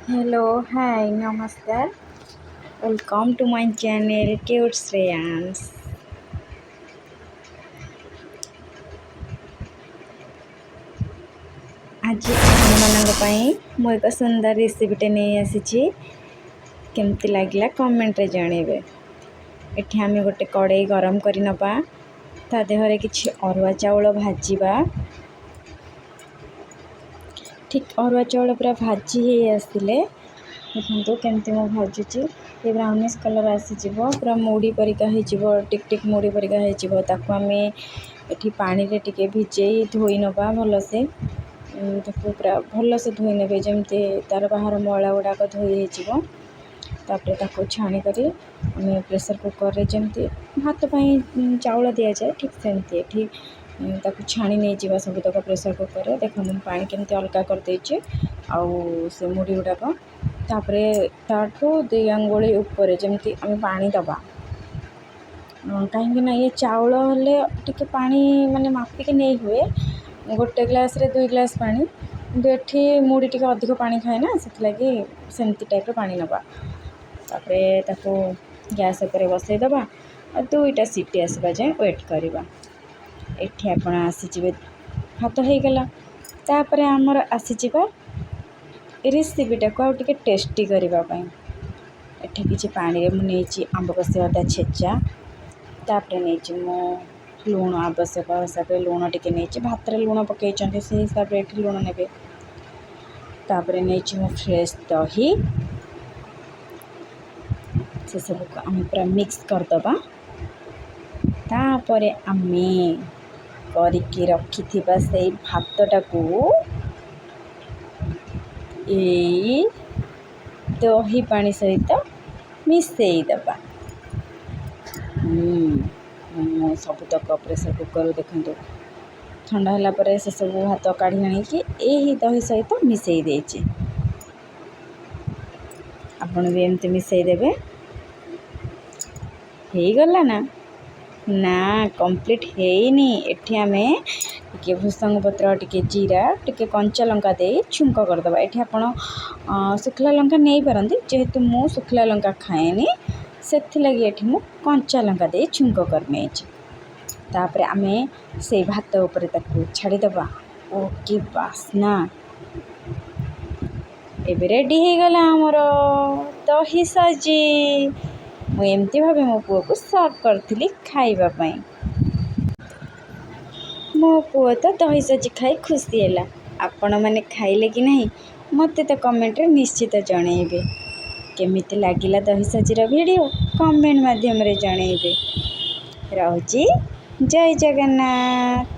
Hello hi नमस्कार welcome to my channel cute Shreyansh. आज आपन मु एक सुंदर रेसिपीटे नहीं आसी केमती लगिला कमेंट रे जणेबे। एठी आमे गोटे कड़ाई गरम करि नबा ता देहरे किछि अरुआ चाउल भाजीबा। ठीक अरुआ चाउल पूरा भाजी हे आसिले देखो केमती मो भाजुची ये ब्राउनिश कलर आसीज पूरा मुड़ी परिका हो टिक टिक मुड़ी परिका हो ताकू आमे एठी पानी रे टिके भिजे धोई नबा भलसे ताकू पूरा भलसे धोई नेबे जमती तार बाहर मयला गुड़ाक धोई हो तापर ताकू छाणी करी आमे प्रेशर कुकर रे जमती भात पई चाउल दिया जाए ठीक सेमती एठी ताकू छाणी नहीं जीवा सब तक प्रेशर कुकर रे देखो पानी केमती अलगा कर देछि आउ से मुड़ी गुड़ाक तापरे ताठू दुई आंगुली ऊपर जमती आमे पानी दबा कहीं ये चाउल हेले टिके पानी माने मापिके नहीं हुए गोटे ग्लास रे 2 ग्लास पानी एठी मुड़ी टिके अधिक पानी खाए ना से लगी सेमती टाइप पानी नबा तापरे ताको गैस ऊपर बसई दबा और 2टा सीटी आसबा जाए वेट करबा। एठी आपण आसीजिबे भात हो गला तापरे हमर आसीजिबा रेसिपीटा को आउटे टेस्टी करने एठी किछि पानी रे मु नेछि आंब कषि अदा छेचा तापरे नेछि मु लूण आवश्यक हिसाब से लूण टिके नेछि भात रे लूण पकई चंते से हिसाब रे एठी लूण नेबे तापरे नेछि मु फ्रेश दही से सब को हम पूरा मिक्स कर दबा तापरे आमे करिकी रखिथिबा सेई भातटा को ए दही पानी सहित मिसई दबा। सब तक प्रेशर कुकर देखो ठंडा होला परे से सब भात काढ़ी आनी कि यही दही सहित मिसई देछि आपण भी एमती मिसई देबे हे गला ना कंप्लीट हेनी एठी आमे टिके भुसंग पत्र टिके जीरा टिके कंचा लंका दे छुंक करदबा। एठी आपण सुखला लंका नहीं पारंती जेहेतु मु सुखला लंका खाएनी सेथि लगी एठी मु कंचा लंका दे छुंक करने तापरे आमे से भात ऊपर ताकू छाड़ी दबा ओ की बासना एबे रेडी हे गला हमर दही साजी मु एमती भाबे मो पुओ को सर्व करथिली खाइबा पई मो पुओ तो दही साजी खाई खुशी हैला। आपण माने खाइले कि नहीं मते तो कमेंट रे निश्चित जणेबे केमिति लागिला दही साजीर वीडियो कमेंट माध्यम रे जणेबे। रहउची जय जगन्नाथ।